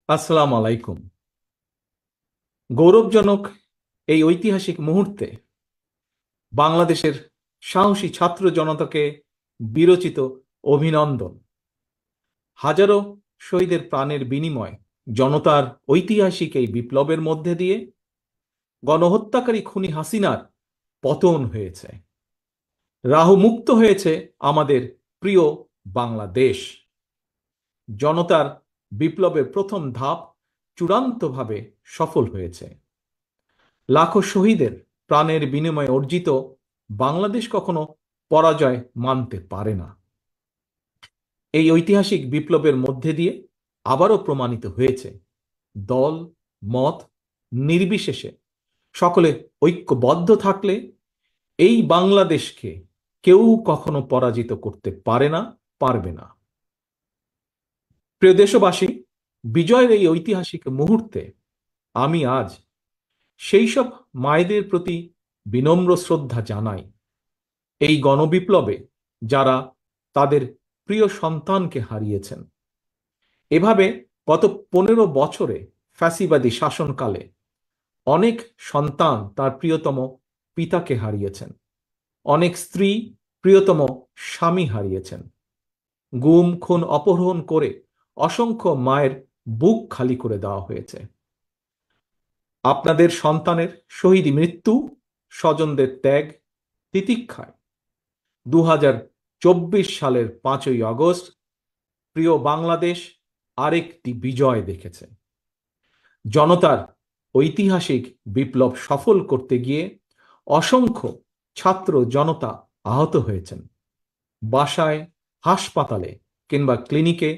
আসসালামু আলাইকুম। গৌরবজনক এই ঐতিহাসিক মুহূর্তে বাংলাদেশের সাহসী ছাত্র জনতাকে বিরচিত অভিনন্দন। হাজারো শহীদের প্রাণের বিনিময় জনতার ঐতিহাসিক এই বিপ্লবের মধ্যে দিয়ে গণহত্যাকারী খুনি হাসিনার পতন হয়েছে, রাহু মুক্ত হয়েছে আমাদের প্রিয় বাংলাদেশ। জনতার বিপ্লবের প্রথম ধাপ চূড়ান্তভাবে সফল হয়েছে। লাখো শহীদের প্রাণের বিনিময়ে অর্জিত বাংলাদেশ কখনো পরাজয় মানতে পারে না। এই ঐতিহাসিক বিপ্লবের মধ্যে দিয়ে আবারও প্রমাণিত হয়েছে, দল মত নির্বিশেষে সকলে ঐক্যবদ্ধ থাকলে এই বাংলাদেশকে কেউ কখনো পরাজিত করতে পারে না, পারবে না। প্রিয় দেশবাসী, বিজয়ের এই ঐতিহাসিক মুহূর্তে আমি আজ সেই সব মায়েদের প্রতি বিনম্র শ্রদ্ধা জানাই, এই গণবিপ্লবে যারা তাদের প্রিয় সন্তানকে হারিয়েছেন। এভাবে গত 15 বছরে ফ্যাসিবাদী শাসনকালে অনেক সন্তান তার প্রিয়তম পিতাকে হারিয়েছেন, অনেক স্ত্রী প্রিয়তম স্বামী হারিয়েছেন, গুম খুন অপহরণ করে অসংখ্য মায়ের বুক খালি করে দেওয়া হয়েছে। আপনাদের সন্তানের শহীদ মৃত্যু, স্বজনদের ত্যাগ তিতিক্ষায় 2024 সালের 5ই আগস্ট প্রিয় বাংলাদেশ আরেকটি বিজয় দেখেছে। জনতার ঐতিহাসিক বিপ্লব সফল করতে গিয়ে অসংখ্য ছাত্র জনতা আহত হয়েছেন। বাসায়, হাসপাতালে কিংবা ক্লিনিকে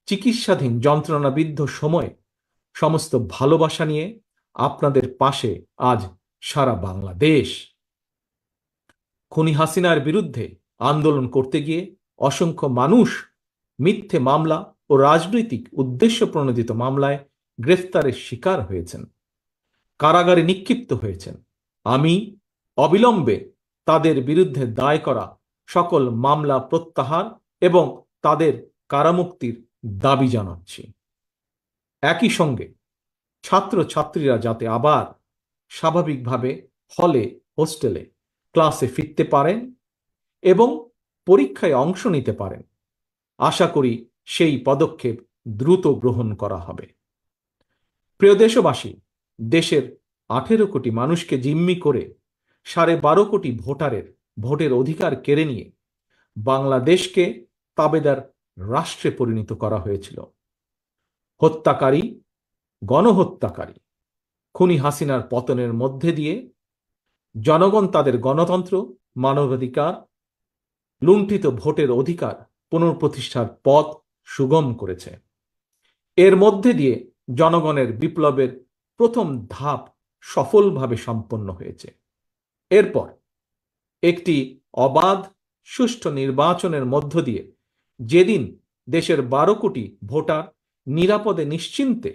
চিকিৎসাধীন যন্ত্রণাবিদ্ধ সময়ে সমস্ত ভালোবাসা নিয়ে আপনাদের পাশে আজ সারা বাংলাদেশ। খুনি হাসিনার বিরুদ্ধে আন্দোলন করতে গিয়ে অসংখ্য মানুষ মিথ্যে মামলা ও রাজনৈতিক উদ্দেশ্য প্রণোদিত মামলায় গ্রেফতারের শিকার হয়েছেন, কারাগারে নিক্ষিপ্ত হয়েছেন। আমি অবিলম্বে তাদের বিরুদ্ধে দায় করা সকল মামলা প্রত্যাহার এবং তাদের কারামুক্তির দাবি জানাচ্ছি। একই সঙ্গে ছাত্রছাত্রীরা যাতে আবার স্বাভাবিকভাবে হলে, হোস্টেলে, ক্লাসে ফিরতে পারেন এবং পরীক্ষায় অংশ নিতে পারেন, আশা করি সেই পদক্ষেপ দ্রুত গ্রহণ করা হবে। প্রিয় দেশবাসী, দেশের 18 কোটি মানুষকে জিম্মি করে 12.5 কোটি ভোটারের ভোটের অধিকার কেড়ে নিয়ে বাংলাদেশকে তাবেদার রাষ্ট্রে পরিণত করা হয়েছিল। হত্যাকারী, গণহত্যাকারী খুনি হাসিনার পতনের মধ্যে দিয়ে জনগণ তাদের গণতন্ত্র, মানবাধিকার, লুণ্ঠিত ভোটের অধিকার পুনঃপ্রতিষ্ঠার পথ সুগম করেছে। এর মধ্যে দিয়ে জনগণের বিপ্লবের প্রথম ধাপ সফলভাবে সম্পন্ন হয়েছে। এরপর একটি অবাধ সুষ্ঠু নির্বাচনের মধ্য দিয়ে যেদিন দেশের 12 কোটি ভোটার নিরাপদে নিশ্চিন্তে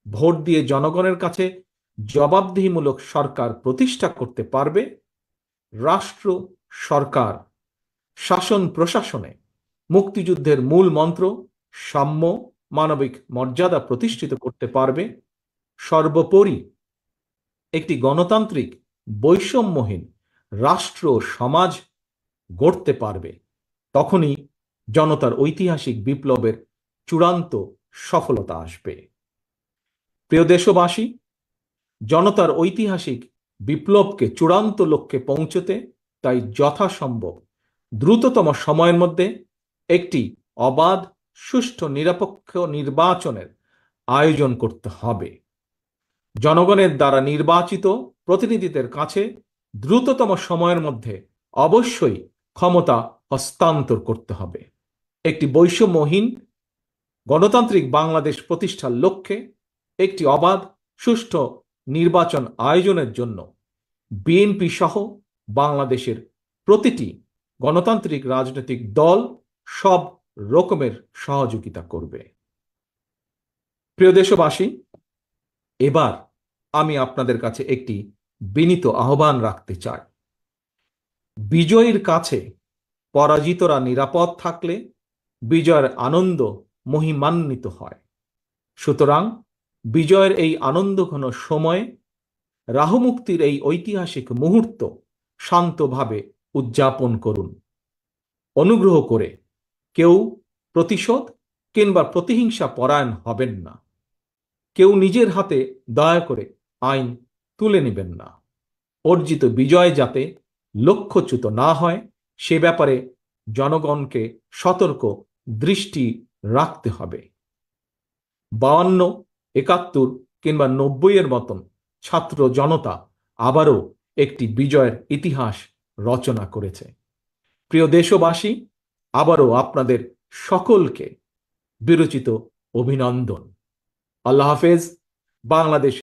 ভোট দিয়ে জনগণের কাছে জবাবদিহিমূলক সরকার প্রতিষ্ঠা করতে পারবে, রাষ্ট্র, সরকার, শাসন প্রশাসনে মুক্তিযুদ্ধের মূল মন্ত্র সাম্য, মানবিক মর্যাদা প্রতিষ্ঠিত করতে পারবে, সর্বোপরি একটি গণতান্ত্রিক বৈষম্যহীন রাষ্ট্র সমাজ গড়তে পারবে, তখনই জনতার ঐতিহাসিক বিপ্লবের চূড়ান্ত সফলতা আসবে। প্রিয় দেশবাসী, জনতার ঐতিহাসিক বিপ্লবকে চূড়ান্ত লক্ষ্যে পৌঁছতে তাই যথাসম্ভব দ্রুততম সময়ের মধ্যে একটি অবাধ, সুষ্ঠু, নিরপেক্ষ নির্বাচনের আয়োজন করতে হবে। জনগণের দ্বারা নির্বাচিত প্রতিনিধিদের কাছে দ্রুততম সময়ের মধ্যে অবশ্যই ক্ষমতা হস্তান্তর করতে হবে। একটি বৈষম্যহীন গণতান্ত্রিক বাংলাদেশ প্রতিষ্ঠার লক্ষ্যে একটি অবাধ, সুষ্ঠু নির্বাচন আয়োজনের জন্য বিএনপি সহ বাংলাদেশের প্রতিটি গণতান্ত্রিক রাজনৈতিক দল সব রকমের সহযোগিতা করবে। প্রিয় দেশবাসী, এবার আমি আপনাদের কাছে একটি বিনীত আহ্বান রাখতে চাই। বিজয়ীর কাছে পরাজিতরা নিরাপদ থাকলে বিজয়ের আনন্দ মহিমান্বিত হয়। সুতরাং বিজয়ের এই আনন্দঘন সময়ে রাহুমুক্তির এই ঐতিহাসিক মুহূর্ত শান্তভাবে উদযাপন করুন। অনুগ্রহ করে কেউ প্রতিশোধ কিংবা প্রতিহিংসা পরায়ণ হবেন না। কেউ নিজের হাতে দয়া করে আইন তুলে নেবেন না। অর্জিত বিজয় যাতে লক্ষ্যচ্যুত না হয় সে ব্যাপারে জনগণকে সতর্ক দৃষ্টি রাখতে হবে। 52, 71 কিংবা 90 মতন ছাত্র জনতা আবারও একটি বিজয়ের ইতিহাস রচনা করেছে। প্রিয় দেশবাসী, আবারও আপনাদের সকলকে বিরচিত অভিনন্দন। আল্লাহ হাফেজ। বাংলাদেশ